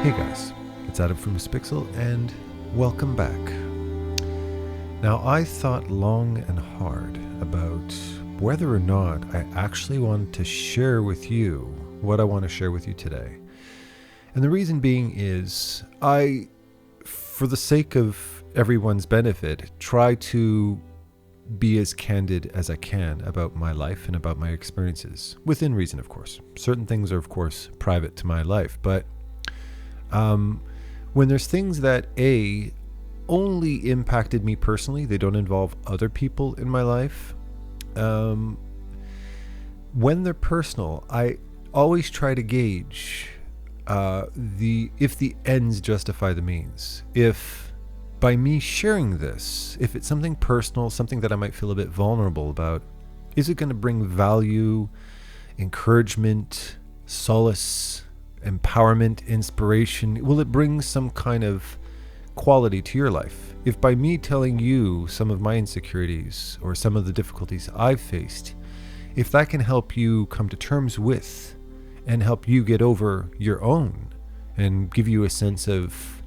Hey guys, it's Adam from Pixel, and welcome back. Now, I thought long and hard about whether or not I actually wanted to share with you what I want to share with you today. And the reason being is I, for the sake of everyone's benefit, try to be as candid as I can about my life and about my experiences, within reason, of course. Certain things are, of course, private to my life, but when there's things that only impacted me personally, they don't involve other people in my life. When they're personal, I always try to gauge if the ends justify the means. If by me sharing this, if it's something personal, something that I might feel a bit vulnerable about, is it going to bring value, encouragement, solace, empowerment, inspiration? Will it bring some kind of quality to your life? If by me telling you some of my insecurities or some of the difficulties I've faced, if that can help you come to terms with and help you get over your own and give you a sense of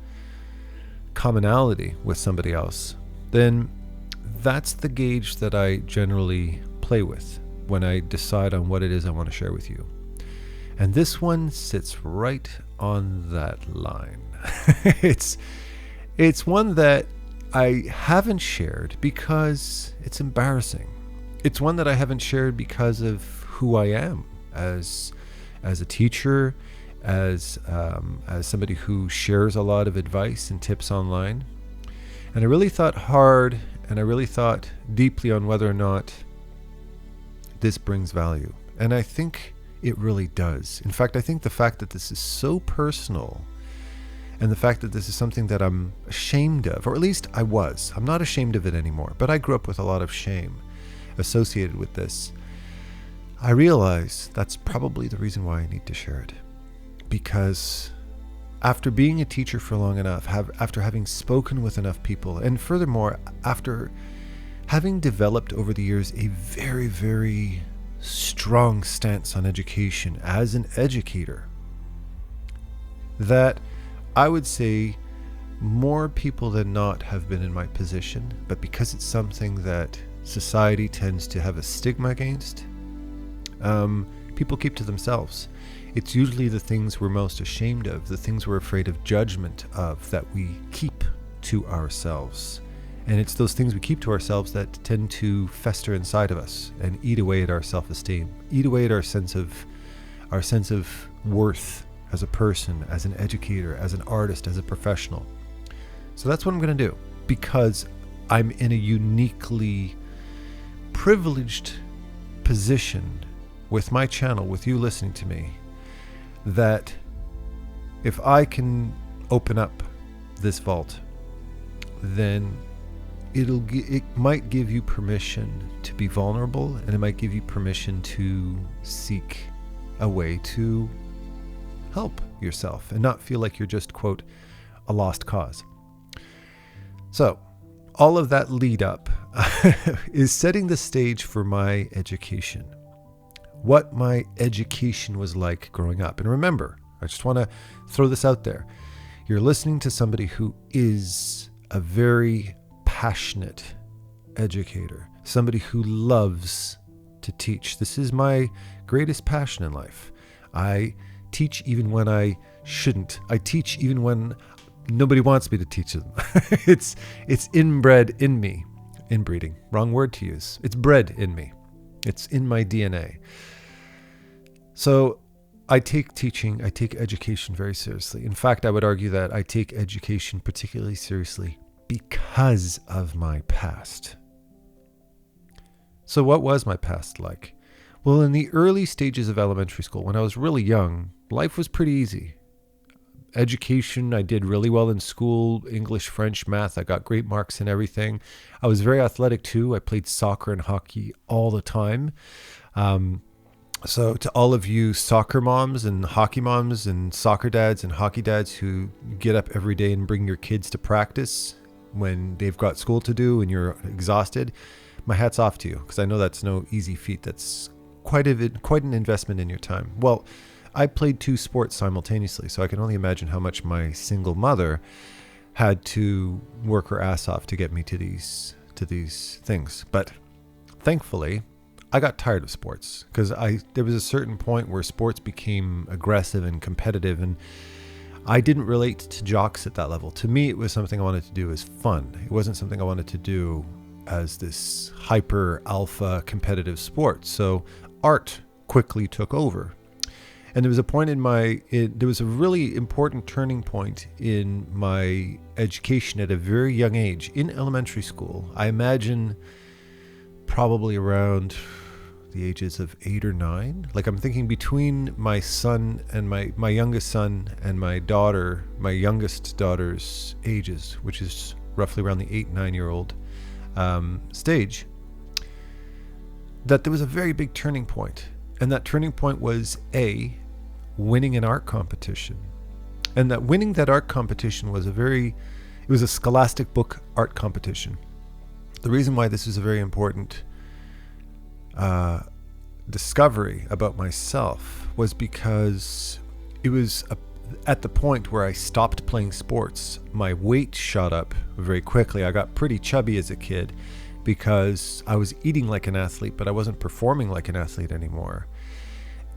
commonality with somebody else, then that's the gauge that I generally play with when I decide on what it is I want to share with you. And this one sits right on that line. It's one that I haven't shared because it's embarrassing. It's one that I haven't shared because of who I am as a teacher, as somebody who shares a lot of advice and tips online. And I really thought hard and I really thought deeply on whether or not this brings value. And I think it really does. In fact, I think the fact that this is so personal and the fact that this is something that I'm ashamed of, or at least I was. I'm not ashamed of it anymore, but I grew up with a lot of shame associated with this. I realize that's probably the reason why I need to share it. Because after being a teacher for long enough, after having spoken with enough people, and furthermore, after having developed over the years a very, very strong stance on education as an educator, that I would say more people than not have been in my position, but because it's something that society tends to have a stigma against, people keep to themselves. It's usually the things we're most ashamed of, the things we're afraid of judgment of, that we keep to ourselves. And it's those things we keep to ourselves that tend to fester inside of us and eat away at our self-esteem, eat away at our sense of worth as a person, as an educator, as an artist, as a professional. So that's what I'm going to do, because I'm in a uniquely privileged position with my channel, with you listening to me, that if I can open up this vault, then it might give you permission to be vulnerable, and it might give you permission to seek a way to help yourself and not feel like you're just, quote, a lost cause. So all of that lead up is setting the stage for my education, what my education was like growing up. And remember, I just want to throw this out there. You're listening to somebody who is a very passionate educator, somebody who loves to teach. This is my greatest passion in life. I teach even when I shouldn't. I teach even when nobody wants me to teach them. It's inbred in me. Inbreeding, wrong word to use. It's bred in me. It's in my DNA. So I take teaching, I take education very seriously. In fact, I would argue that I take education particularly seriously because of my past. So what was my past like? Well, in the early stages of elementary school, when I was really young, life was pretty easy. Education, I did really well in school, English, French, math. I got great marks in everything. I was very athletic too. I played soccer and hockey all the time. So to all of you soccer moms and hockey moms and soccer dads and hockey dads who get up every day and bring your kids to practice when they've got school to do and you're exhausted, my hat's off to you, because I know that's no easy feat. That's quite an investment in your time. Well, I played 2 sports simultaneously, so I can only imagine how much my single mother had to work her ass off to get me to these things. But thankfully, I got tired of sports, because there was a certain point where sports became aggressive and competitive, and I didn't relate to jocks at that level. To me, it was something I wanted to do as fun. It wasn't something I wanted to do as this hyper alpha competitive sport. So art quickly took over. And there was a point there was a really important turning point in my education at a very young age in elementary school. I imagine probably around the ages of 8 or 9. Like, I'm thinking between my son and my youngest son and my youngest daughter's ages, which is roughly around the 8-9-year-old stage, that there was a very big turning point. And that turning point was winning an art competition. And that winning that art competition was it was a scholastic book art competition. The reason why this is a very important discovery about myself was because it was at the point where I stopped playing sports. My weight shot up very quickly. I got pretty chubby as a kid because I was eating like an athlete, but I wasn't performing like an athlete anymore.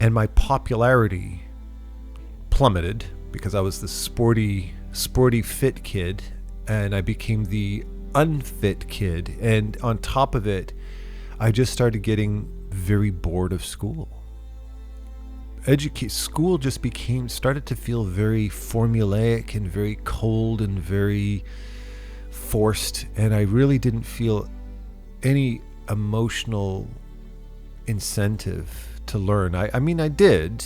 And my popularity plummeted because I was the sporty fit kid, and I became the unfit kid. And on top of it, I just started getting very bored of school. School just started to feel very formulaic and very cold and very forced, and I really didn't feel any emotional incentive to learn. I mean, I did,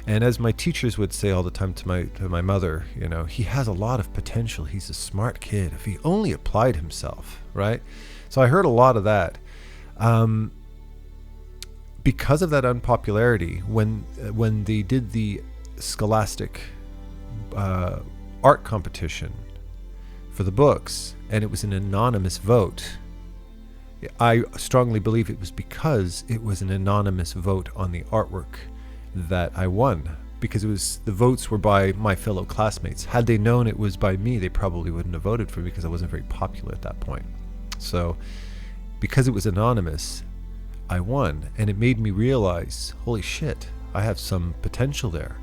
and as my teachers would say all the time to my mother, he has a lot of potential. He's a smart kid. If he only applied himself, right? So I heard a lot of that. Because of that unpopularity, when they did the scholastic art competition for the books, and it was an anonymous vote, I strongly believe it was because it was an anonymous vote on the artwork that I won, because the votes were by my fellow classmates. Had they known it was by me, they probably wouldn't have voted for me, because I wasn't very popular at that point. So because it was anonymous, I won, and it made me realize, holy shit, I have some potential there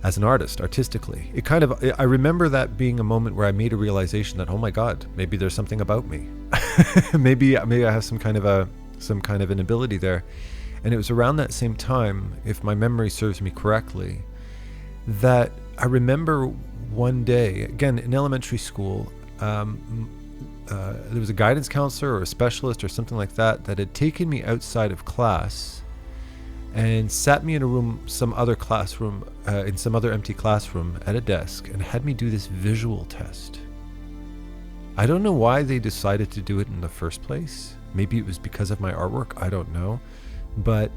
as an artist, artistically. I remember that being a moment where I made a realization that, oh my God, maybe there's something about me. maybe I have some kind of an ability there. And it was around that same time, if my memory serves me correctly, that I remember one day, again, in elementary school, there was a guidance counselor or a specialist or something like that had taken me outside of class and sat me in a room, in some other empty classroom at a desk, and had me do this visual test. I don't know why they decided to do it in the first place. Maybe it was because of my artwork. I don't know. But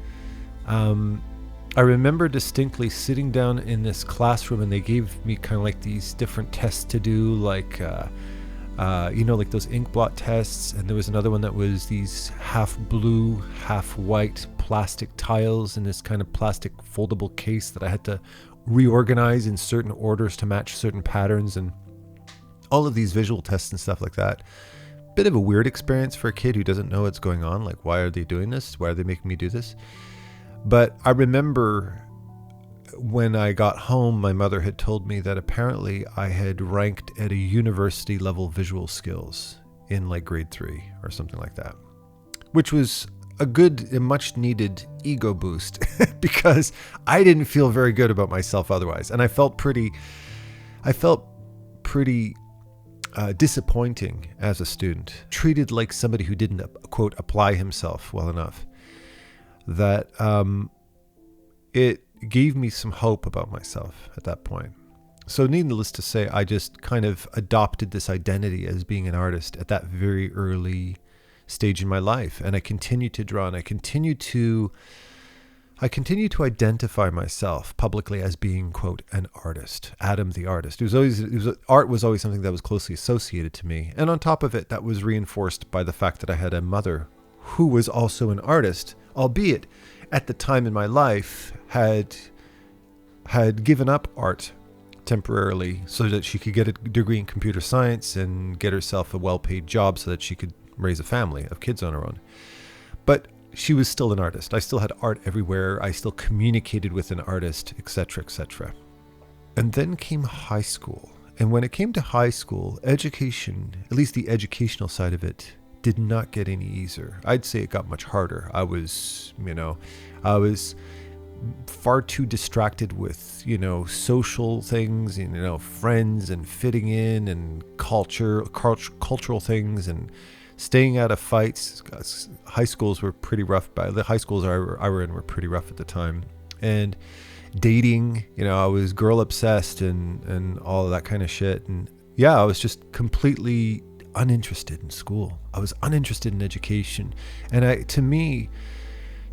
I remember distinctly sitting down in this classroom, and they gave me kind of like these different tests to do, like like those ink blot tests, and there was another one that was these half blue, half white plastic tiles in this kind of plastic foldable case that I had to reorganize in certain orders to match certain patterns, and all of these visual tests and stuff like that. Bit of a weird experience for a kid who doesn't know what's going on. Like, why are they doing this? Why are they making me do this? But I remember when I got home, my mother had told me that apparently I had ranked at a university level visual skills in like grade 3 or something like that, which was a much needed ego boost because I didn't feel very good about myself otherwise. And I felt pretty disappointing as a student, treated like somebody who didn't, quote, apply himself well enough, that it gave me some hope about myself at that point. So needless to say, I just kind of adopted this identity as being an artist at that very early stage in my life. And I continued to draw, and I continued to identify myself publicly as being, quote, an artist, Adam the artist. Art was always something that was closely associated to me. And on top of it, that was reinforced by the fact that I had a mother who was also an artist, albeit at the time in my life, had given up art temporarily so that she could get a degree in computer science and get herself a well-paid job so that she could raise a family of kids on her own. But she was still an artist. I still had art everywhere. I still communicated with an artist, etc., etc. And then came high school. And when it came to high school, education, at least the educational side of it, did not get any easier. I'd say it got much harder. I was far too distracted with, social things, friends and fitting in and cultural things and staying out of fights. High schools were pretty rough. The high schools I were in were pretty rough at the time. And dating, I was girl obsessed and all of that kind of shit. And yeah, I was just completely uninterested in school. I was uninterested in education. And to me,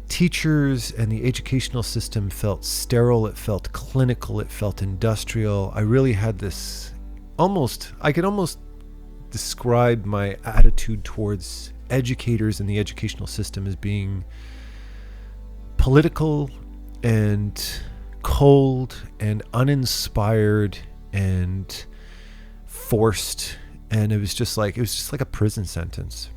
teachers and the educational system felt sterile. It felt clinical. It felt industrial. I really had this I could almost describe my attitude towards educators and the educational system as being political and cold and uninspired and forced, and it was just like a prison sentence.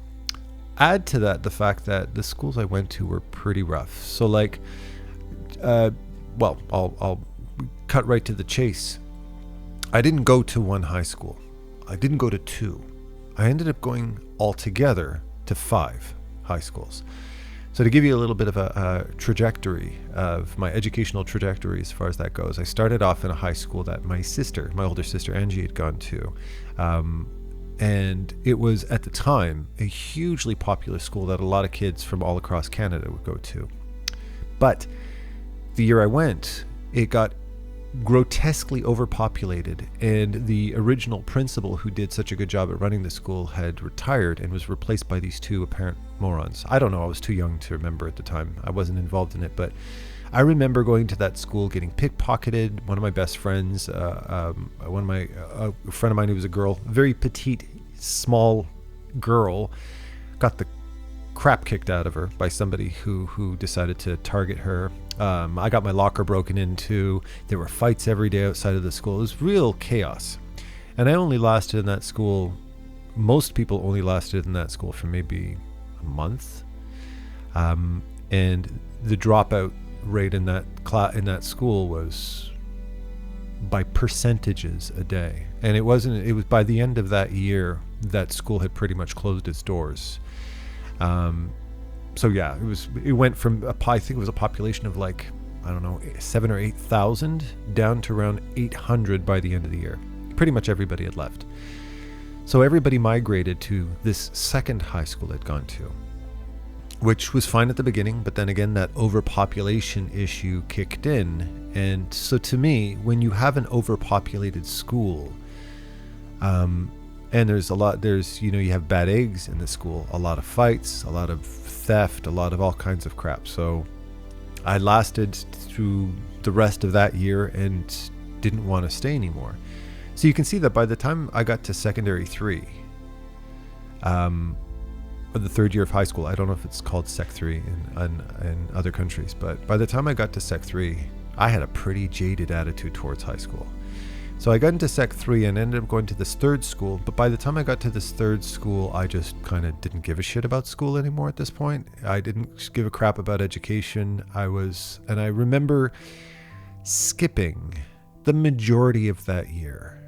Add to that the fact that the schools I went to were pretty rough. So I'll cut right to the chase. I didn't go to one high school. I didn't go to two. I ended up going altogether to 5 high schools. So to give you a little bit of a trajectory of my educational trajectory as far as that goes, I started off in a high school that my older sister Angie, had gone to. And it was, at the time, a hugely popular school that a lot of kids from all across Canada would go to. But the year I went, it got grotesquely overpopulated, and the original principal, who did such a good job at running the school, had retired and was replaced by these 2 apparent morons. I don't know, I was too young to remember at the time. I wasn't involved in it, but I remember going to that school, getting pickpocketed. One of my best friends, a friend of mine who was a girl, very petite, small girl, got the crap kicked out of her by somebody who decided to target her. I got my locker broken into. There were fights every day outside of the school. It was real chaos. And I only lasted in that school, most people only lasted in that school for maybe a month. And the dropout rate in that school was by percentages a day. And it was by the end of that year, that school had pretty much closed its doors. So yeah, it went from I think it was a population of 7,000 or 8,000 down to around 800 by the end of the year. Pretty much everybody had left. So everybody migrated to this second high school I'd gone to, which was fine at the beginning, but then again, that overpopulation issue kicked in. And so to me, when you have an overpopulated school, and you have bad eggs in the school, a lot of fights, a lot of theft, a lot of all kinds of crap. So I lasted through the rest of that year and didn't want to stay anymore. So you can see that by the time I got to secondary 3, or the third year of high school, I don't know if it's called Sec 3 in other countries, but by the time I got to Sec 3, I had a pretty jaded attitude towards high school. So I got into Sec 3 and ended up going to this third school, but by the time I got to this third school, I just kind of didn't give a shit about school anymore at this point. I didn't give a crap about education. And I remember skipping the majority of that year.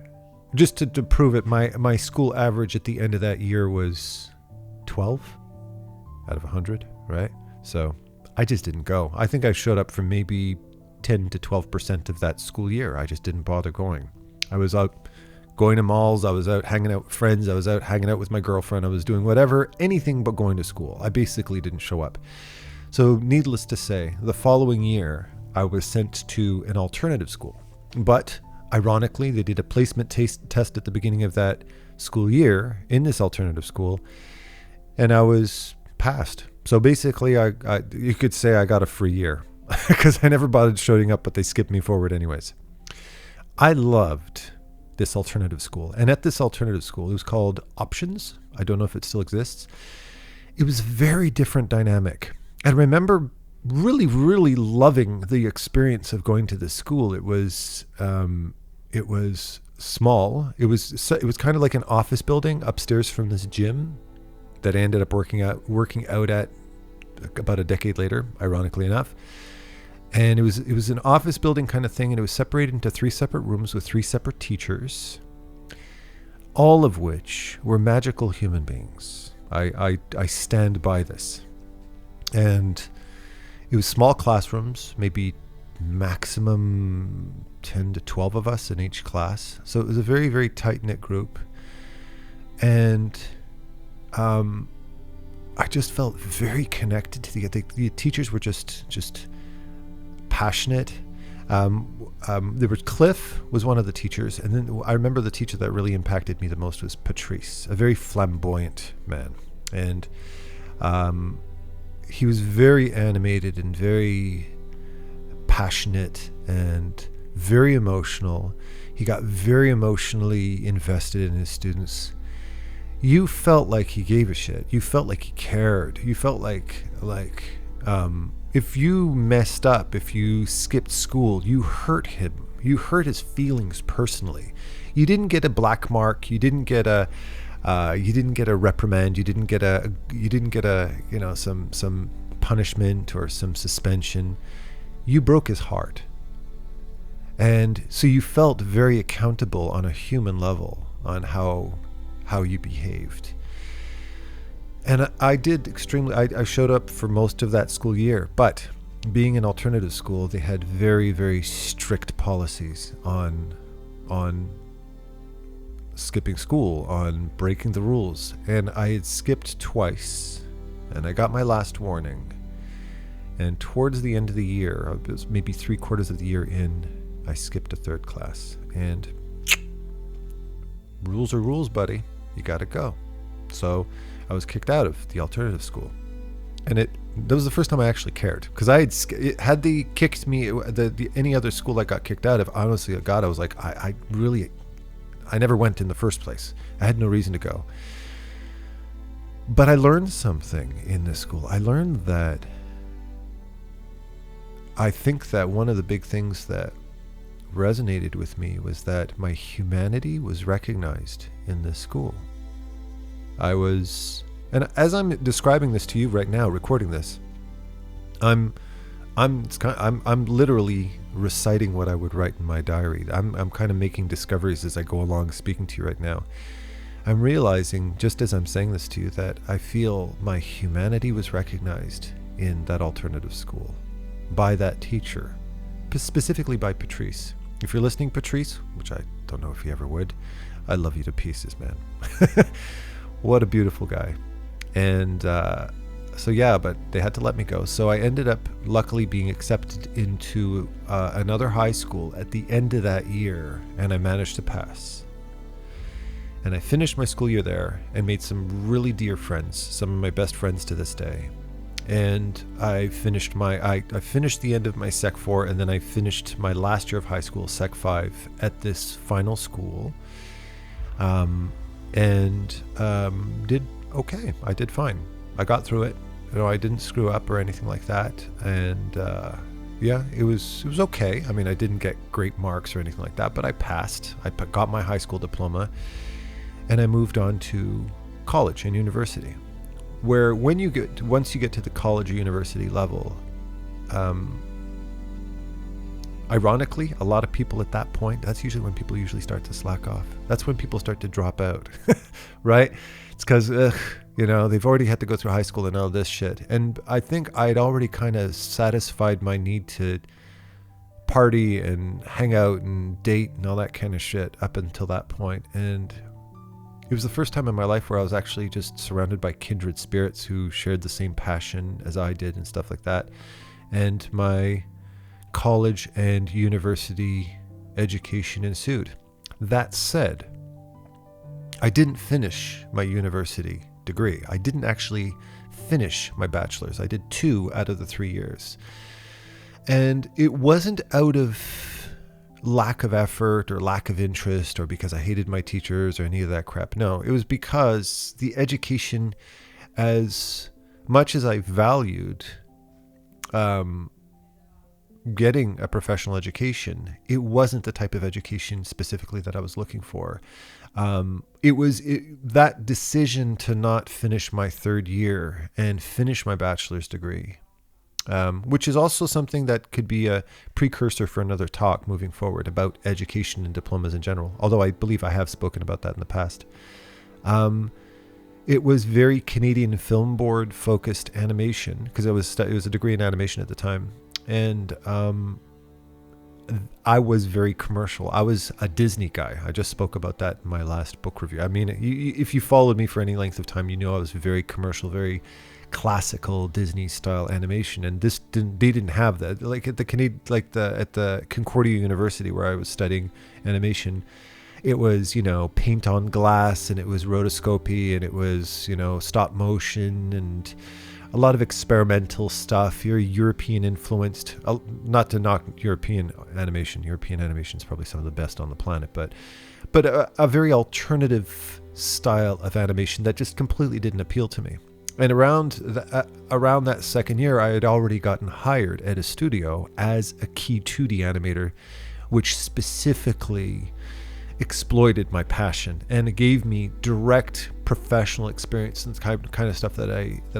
Just to prove it, my school average at the end of that year was 12 out of 100, right? So I just didn't go. I think I showed up for maybe 10 to 12% of that school year. I just didn't bother going. I was out going to malls. I was out hanging out with friends. I was out hanging out with my girlfriend. I was doing whatever, anything but going to school. I basically didn't show up. So needless to say, the following year, I was sent to an alternative school. But ironically, they did a placement test at the beginning of that school year in this alternative school, and I was passed. So basically, you could say I got a free year because I never bothered showing up, but they skipped me forward anyways. I loved this alternative school. And at this alternative school, it was called Options. I don't know if it still exists. It was a very different dynamic. I remember really, really loving the experience of going to this school. It was small. It was kind of like an office building upstairs from this gym that I ended up working out at about a decade later, ironically enough. And it was an office building kind of thing, and it was separated into 3 separate rooms with 3 separate teachers, all of which were magical human beings. I stand by this. And it was small classrooms, maybe maximum 10 to 12 of us in each class. So it was a very, very tight-knit group. And I just felt very connected to the teachers were just passionate. There was Cliff was one of the teachers, and then I remember the teacher that really impacted me the most was Patrice, a very flamboyant man, and he was very animated and very passionate and very emotional. He got very emotionally invested in his students. You felt like he gave a shit. You felt like he cared. You felt like if you messed up, if you skipped school, you hurt him. You hurt his feelings personally. You didn't get a black mark. You didn't get a reprimand. You didn't get a some punishment or some suspension. You broke his heart. And so you felt very accountable on a human level on how you behaved. And I did extremely, I showed up for most of that school year, but being an alternative school, they had very, very strict policies on skipping school, on breaking the rules. And I had skipped twice, and I got my last warning. And towards the end of the year, it was maybe 3/4 of the year in, I skipped a 3rd class. And rules are rules, buddy. You gotta go. So I was kicked out of the alternative school, and that was the first time I actually cared, because had they kicked me, any other school I got kicked out of, honestly, God, I was like, I never went in the first place. I had no reason to go. But I learned something in this school. I learned that I think that one of the big things that resonated with me was that my humanity was recognized in this school. And as I'm describing this to you right now, recording this, I'm literally reciting what I would write in my diary. I'm kind of making discoveries as I go along, speaking to you right now. I'm realizing, just as I'm saying this to you, that I feel my humanity was recognized in that alternative school by that teacher, specifically by Patrice. If you're listening, Patrice, which I don't know if you ever would, I love you to pieces, man. What a beautiful guy. And so yeah, but they had to let me go. So I ended up luckily being accepted into another high school at the end of that year, and I managed to pass. And I finished my school year there and made some really dear friends, some of my best friends to this day. And I finished I finished the end of my Sec 4, and then I finished my last year of high school, Sec 5, at this final school. Did okay. I did fine. I got through it. I didn't screw up or anything like that. And yeah, it was okay. I mean, I didn't get great marks or anything like that, but I passed. I got my high school diploma, and I moved on to college and university, where once you get to the college or university level, ironically, a lot of people at that point, that's usually when people usually start to slack off. That's when people start to drop out, right? It's because, they've already had to go through high school and all this shit. And I think I'd already kind of satisfied my need to party and hang out and date and all that kind of shit up until that point. And it was the first time in my life where I was actually just surrounded by kindred spirits who shared the same passion as I did and stuff like that. And my college and university education ensued. That said, I didn't finish my university degree. I didn't actually finish my bachelor's. I did 2 out of the 3 years. And it wasn't out of lack of effort or lack of interest or because I hated my teachers or any of that crap. No, it was because the education, as much as I valued getting a professional education, it wasn't the type of education specifically that I was looking for. That decision to not finish my third year and finish my bachelor's degree, which is also something that could be a precursor for another talk moving forward about education and diplomas in general, although I believe I have spoken about that in the past. It was very Canadian Film Board focused animation, because it was a degree in animation at the time. And I was very commercial. I was a Disney guy. I just spoke about that in my last book review. I mean, if you followed me for any length of time, you know I was very commercial, very classical Disney style animation. And they didn't have that. Like at the Concordia University where I was studying animation, it was, paint on glass, and it was rotoscopy, and it was, stop motion, and a lot of experimental stuff. Very European influenced, not to knock European animation. European animation is probably some of the best on the planet, but a very alternative style of animation that just completely didn't appeal to me. And around that second year, I had already gotten hired at a studio as a key 2D animator, which specifically exploited my passion, and it gave me direct professional experience and the kind of stuff that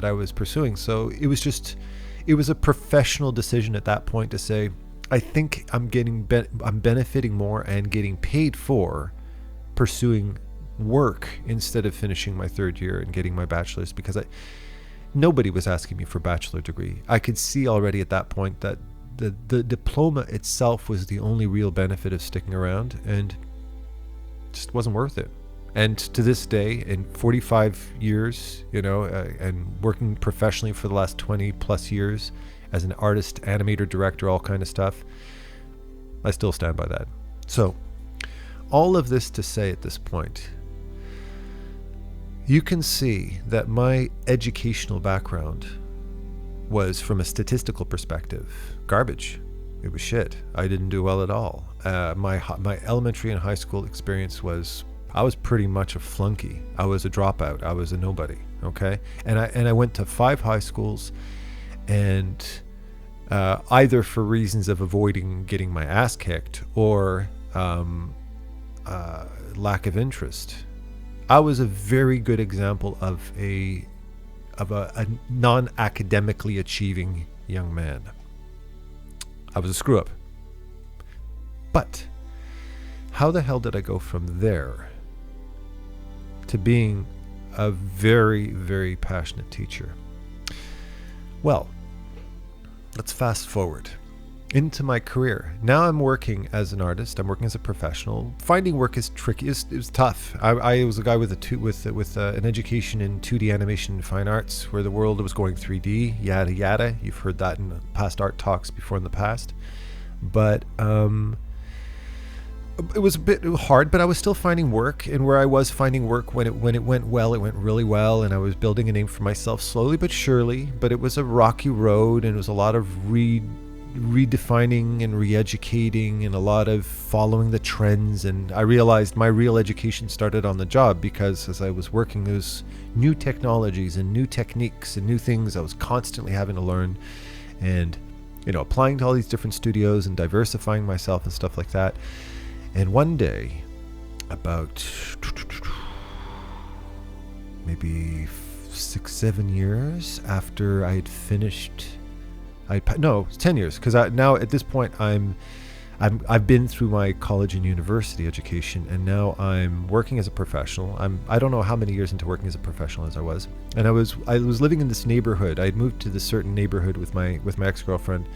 I was pursuing. So it was a professional decision at that point to say, I think I'm benefiting more and getting paid for pursuing work instead of finishing my third year and getting my bachelor's, because nobody was asking me for a bachelor degree. I could see already at that point that the diploma itself was the only real benefit of sticking around, and just wasn't worth it. And to this day, in 45 years, and working professionally for the last 20 plus years as an artist, animator, director, all kind of stuff, I still stand by that. So all of this to say at this point, you can see that my educational background was, from a statistical perspective, garbage. It was shit. I didn't do well at all. My elementary and high school experience was, I was pretty much a flunky. I was a dropout. I was a nobody. Okay, and I went to 5 high schools, and either for reasons of avoiding getting my ass kicked or lack of interest, I was a very good example of a non-academically achieving young man. I was a screw up. But how the hell did I go from there to being a very, very passionate teacher? Well, let's fast forward into my career. Now I'm working as an artist. I'm working as a professional. Finding work is tricky. It was tough. I was a guy with an education in 2D animation and fine arts, where the world was going 3D. Yada yada. You've heard that in past art talks before in the past. But it was a bit hard. But I was still finding work, and where I was finding work, when it went well, it went really well, and I was building a name for myself slowly but surely. But it was a rocky road, and it was a lot of redefining and re-educating, and a lot of following the trends. And I realized my real education started on the job, because as I was working, there's new technologies and new techniques and new things I was constantly having to learn, and applying to all these different studios and diversifying myself and stuff like that. And one day, about maybe 6-7 years after I had finished, 10 years, because now at this point I've been through my college and university education, and now I'm working as a professional. I don't know how many years into working as a professional as I was, and I was living in this neighborhood. I had moved to this certain neighborhood with my ex-girlfriend,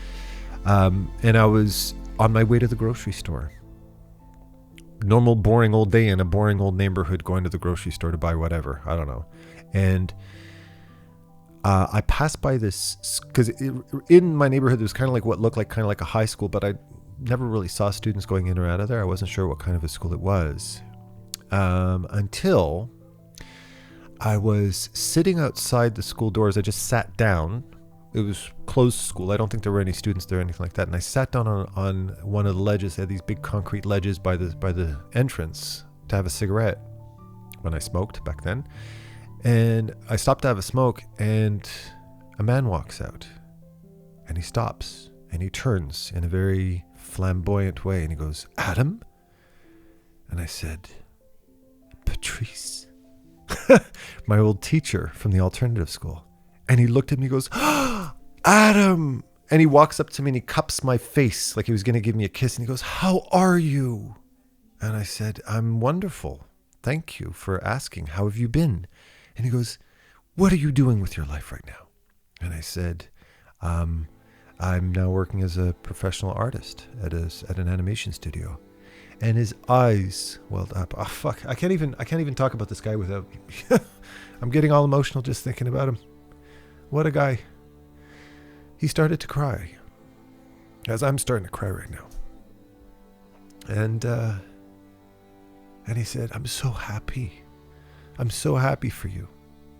and I was on my way to the grocery store. Normal boring old day in a boring old neighborhood, going to the grocery store to buy whatever, I don't know, and I passed by this, because in my neighborhood there was kind of like what looked like a high school, but I never really saw students going in or out of there. I wasn't sure what kind of a school it was, until I was sitting outside the school doors. I just sat down. It was closed school. I don't think there were any students there or anything like that. And I sat down on one of the ledges. They had these big concrete ledges by the entrance to have a cigarette, when I smoked back then. And I stopped to have a smoke, and a man walks out. And he stops and he turns in a very flamboyant way and he goes, "Adam?" And I said, "Patrice." My old teacher from the alternative school. And he looked at me and goes, "Oh, Adam." And he walks up to me and he cups my face like he was going to give me a kiss. And he goes, "How are you?" And I said, "I'm wonderful. Thank you for asking. How have you been?" And he goes, "What are you doing with your life right now?" And I said, I'm now working as a professional artist at an animation studio." And his eyes welled up. Oh, fuck. I can't even talk about this guy without... I'm getting all emotional just thinking about him. What a guy. He started to cry. As I'm starting to cry right now. And he said, "I'm so happy. I'm so happy for you."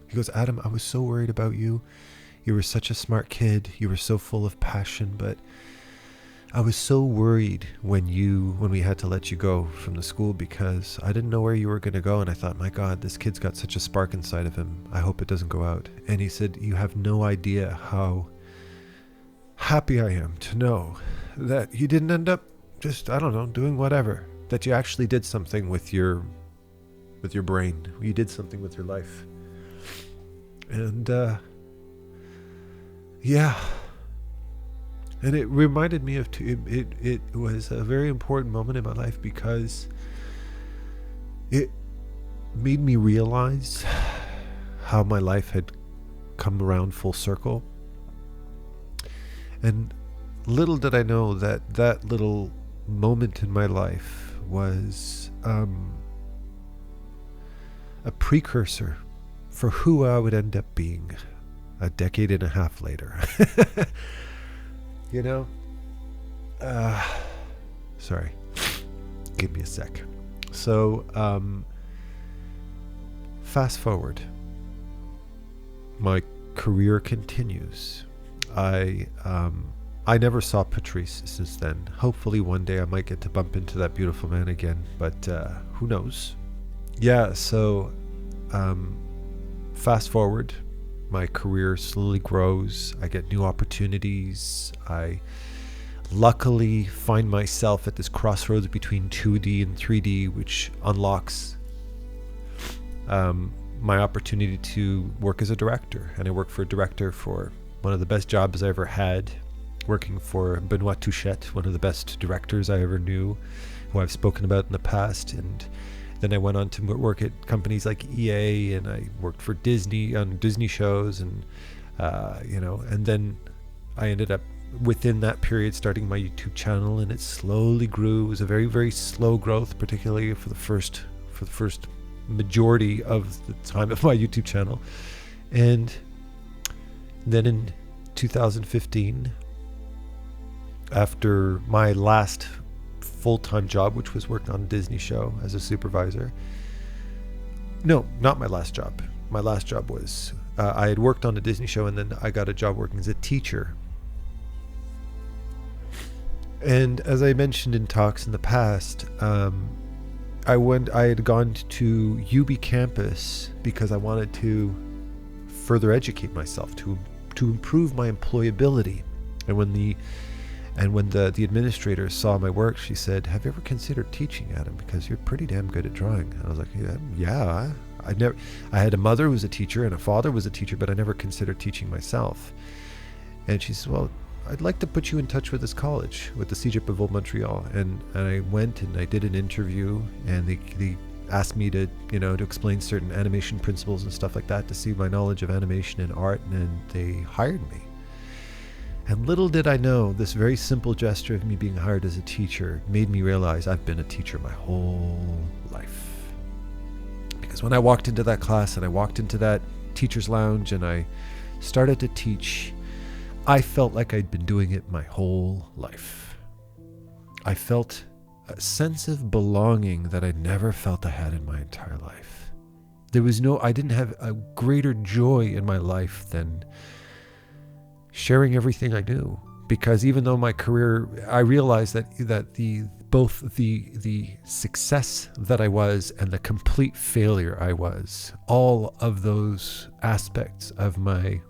He goes, "Adam, I was so worried about you. You were such a smart kid. You were so full of passion, but I was so worried when we had to let you go from the school because I didn't know where you were going to go. And I thought, my God, this kid's got such a spark inside of him. I hope it doesn't go out." And he said, "You have no idea how happy I am to know that you didn't end up just, I don't know, doing whatever, that you actually did something with your brain. You did something with your life." And, yeah. And it reminded me of, it was a very important moment in my life because it made me realize how my life had come around full circle. And little did I know that little moment in my life was a precursor for who I would end up being a decade and a half later. You know? Sorry. Give me a sec. So, fast forward. My career continues. I never saw Patrice since then. Hopefully one day I might get to bump into that beautiful man again, but who knows? Yeah, so fast forward. My career slowly grows. I get new opportunities. I luckily find myself at this crossroads between 2D and 3D, which unlocks my opportunity to work as a director. And I work for a director for one of the best jobs I ever had, working for Benoit Touchette, one of the best directors I ever knew, who I've spoken about in the past. And then I went on to work at companies like EA, and I worked for Disney on Disney shows, and and then I ended up within that period starting my YouTube channel, and it slowly grew. It was a very, very slow growth, particularly for the first majority of the time of my YouTube channel. And then in 2015, after my last full-time job, which was working on a Disney show as a supervisor. No, not my last job. My last job was I had worked on a Disney show, and then I got a job working as a teacher. And as I mentioned in talks in the past, I had gone to UB campus because I wanted to further educate myself, to improve my employability. And when the administrator saw my work, she said, "Have you ever considered teaching, Adam? Because you're pretty damn good at drawing." And I was like, yeah. I had a mother who was a teacher and a father who was a teacher, but I never considered teaching myself. And she said, "Well, I'd like to put you in touch with this college, with the Cégep of Old Montreal." And I went and I did an interview, and they asked me to explain certain animation principles and stuff like that to see my knowledge of animation and art, and they hired me. And little did I know, this very simple gesture of me being hired as a teacher made me realize I've been a teacher my whole life. Because when I walked into that class and I walked into that teacher's lounge and I started to teach, I felt like I'd been doing it my whole life. I felt a sense of belonging that I never felt I had in my entire life. I didn't have a greater joy in my life than sharing everything I knew, because even though my career, I realized that both the success that I was and the complete failure I was, all of those aspects of my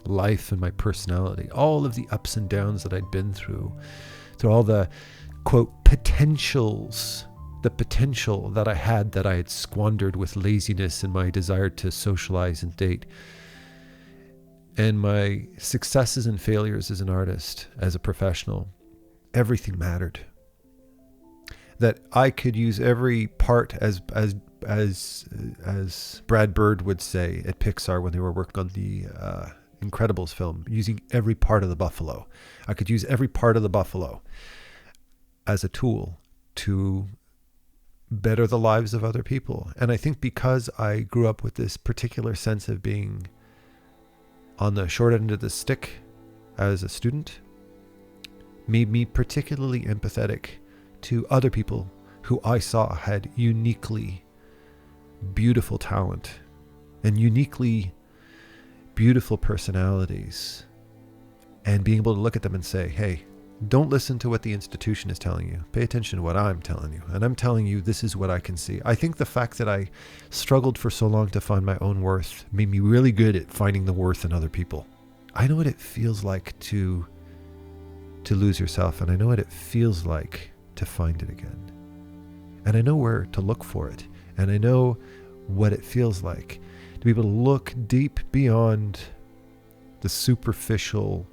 life and my personality, all of the ups and downs that I'd been through all the, quote, potentials, the potential that I had squandered with laziness and my desire to socialize and date, and my successes and failures as an artist, as a professional. Everything mattered. That I could use every part, as Brad Bird would say at Pixar when they were working on the Incredibles film, using every part of the buffalo. I could use every part of the buffalo as a tool to better the lives of other people. And I think because I grew up with this particular sense of being on the short end of the stick as a student, made me particularly empathetic to other people who I saw had uniquely beautiful talent and uniquely beautiful personalities, and being able to look at them and say, hey, don't listen to what the institution is telling you. Pay attention to what I'm telling you. And I'm telling you, this is what I can see. I think the fact that I struggled for so long to find my own worth made me really good at finding the worth in other people. I know what it feels like to lose yourself, and I know what it feels like to find it again. And I know where to look for it. And I know what it feels like to be able to look deep beyond the superficial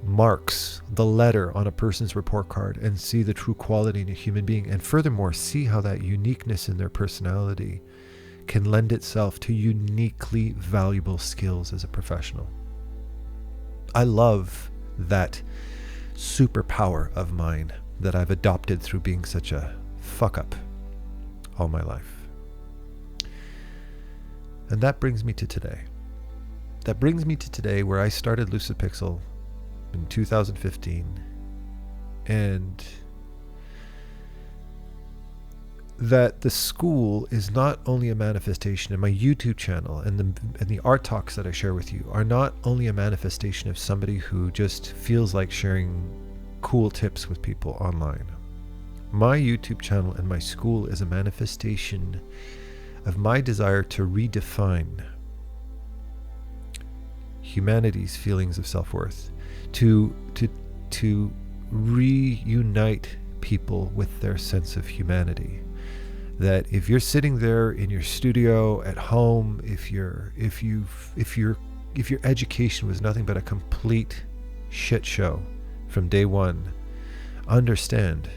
marks, the letter on a person's report card, and see the true quality in a human being. And furthermore, see how that uniqueness in their personality can lend itself to uniquely valuable skills as a professional. I love that superpower of mine that I've adopted through being such a fuck up all my life. And that brings me to today. That brings me to today, where I started Lucidpixel in 2015, and that the school is not only a manifestation, and my YouTube channel and the art talks that I share with you are not only a manifestation of somebody who just feels like sharing cool tips with people online. My YouTube channel and my school is a manifestation of my desire to redefine humanity's feelings of self-worth, to reunite people with their sense of humanity. That if you're sitting there in your studio at home, if your education was nothing but a complete shit show from day one, understand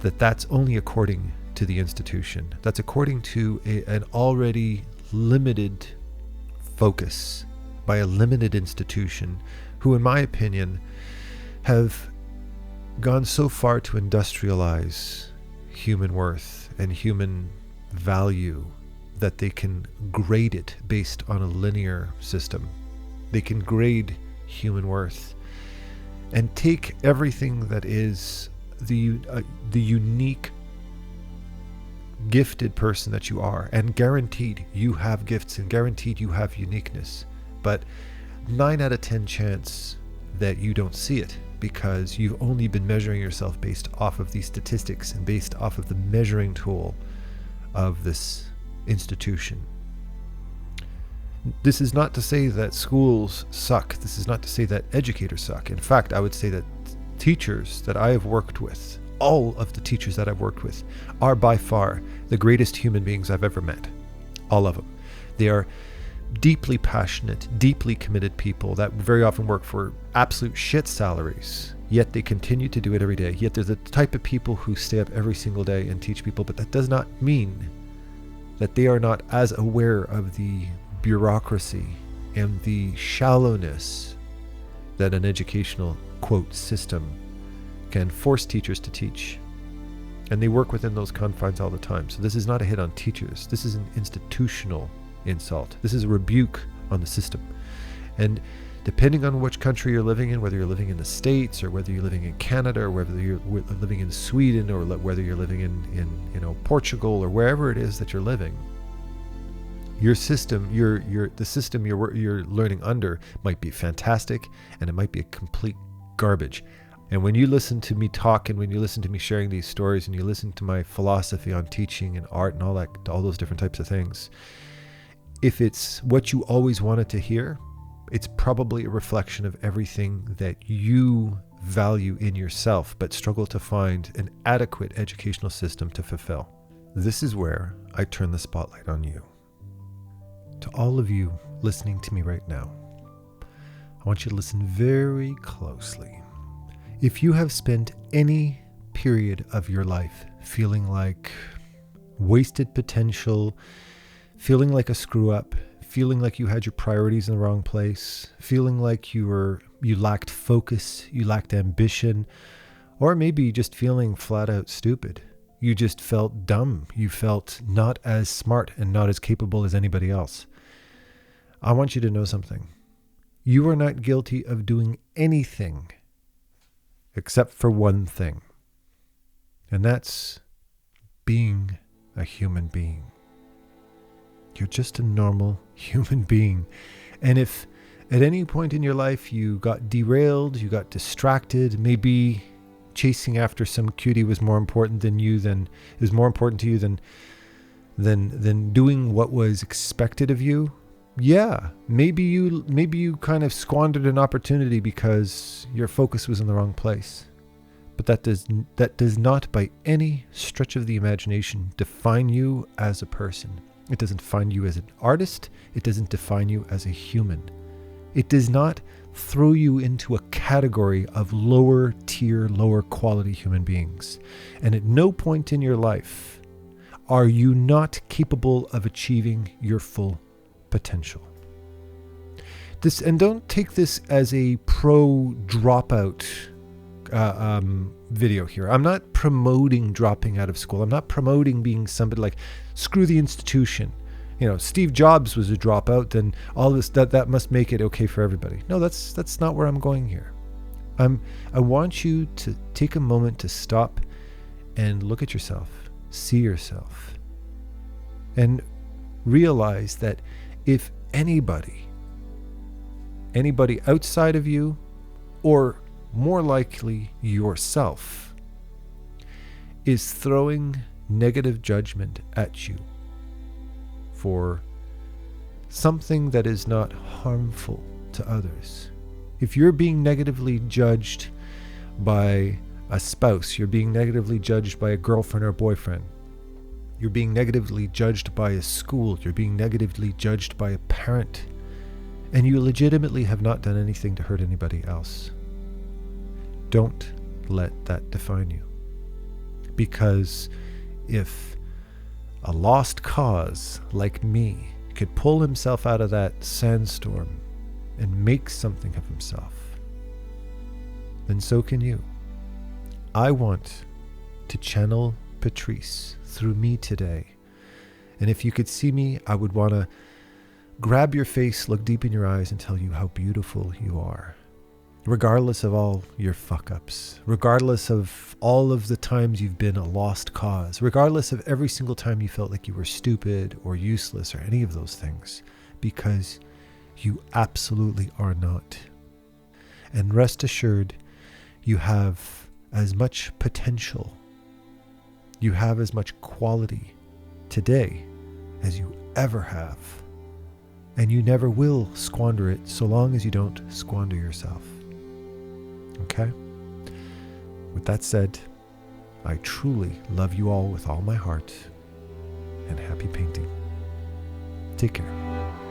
that that's only according to the institution. That's according to an already limited focus by a limited institution who, in my opinion, have gone so far to industrialize human worth and human value that they can grade it based on a linear system. They can grade human worth and take everything that is the unique, gifted person that you are, and guaranteed you have gifts and guaranteed you have uniqueness, but 9 out of 10 chance that you don't see it because you've only been measuring yourself based off of these statistics and based off of the measuring tool of this institution. This is not to say that schools suck. This is not to say that educators suck. In fact, I would say that teachers that I have worked with, all of the teachers that I've worked with, are by far the greatest human beings I've ever met. All of them. They are deeply passionate, deeply committed people that very often work for absolute shit salaries, yet they continue to do it every day. Yet they're the type of people who stay up every single day and teach people, but that does not mean that they are not as aware of the bureaucracy and the shallowness that an educational, quote, system can force teachers to teach. And they work within those confines all the time. So this is not a hit on teachers. This is an institutional insult. This is a rebuke on the system. And depending on which country you're living in, whether you're living in the States or whether you're living in Canada or whether you're living in Sweden or whether you're living in Portugal or wherever it is that you're living, your system, the system you're learning under might be fantastic, and it might be a complete garbage. And when you listen to me talk, and when you listen to me sharing these stories, and you listen to my philosophy on teaching and art and all those different types of things, if it's what you always wanted to hear, It's probably a reflection of everything that you value in yourself, but struggle to find an adequate educational system to fulfill. This is where I turn the spotlight on you. To all of you listening to me right now, I want you to listen very closely. If you have spent any period of your life feeling like wasted potential, feeling like a screw up, feeling like you had your priorities in the wrong place, feeling like you lacked focus, you lacked ambition, or maybe just feeling flat out stupid. You just felt dumb. You felt not as smart and not as capable as anybody else. I want you to know something. You are not guilty of doing anything except for one thing. And that's being a human being. You're just a normal human being. And if at any point in your life you got derailed, you got distracted, maybe chasing after some cutie was more important to you than doing what was expected of you. Yeah, maybe you kind of squandered an opportunity because your focus was in the wrong place. But that does not by any stretch of the imagination define you as a person. It doesn't define you as an artist. It doesn't define you as a human. It does not throw you into a category of lower tier, lower quality human beings. And at no point in your life are you not capable of achieving your full potential. And don't take this as a pro dropout video here. I'm not promoting dropping out of school. I'm not promoting being somebody like, screw the institution. Steve Jobs was a dropout, then all this that must make it okay for everybody. No, that's not where I'm going here. I want you to take a moment to stop and look at yourself, see yourself, and realize that if anybody outside of you, or more likely yourself, is throwing negative judgment at you for something that is not harmful to others. If you're being negatively judged by a spouse, you're being negatively judged by a girlfriend or boyfriend, you're being negatively judged by a school, you're being negatively judged by a parent, and you legitimately have not done anything to hurt anybody else, don't let that define you. Because if a lost cause like me could pull himself out of that sandstorm and make something of himself, then so can you. I want to channel Patrice through me today. And if you could see me, I would want to grab your face, look deep in your eyes, and tell you how beautiful you are. Regardless of all your fuck-ups, regardless of all of the times you've been a lost cause, regardless of every single time you felt like you were stupid or useless or any of those things, because you absolutely are not. And rest assured, you have as much potential, you have as much quality today as you ever have. And you never will squander it so long as you don't squander yourself. Okay? With that said, I truly love you all with all my heart, and happy painting. Take care.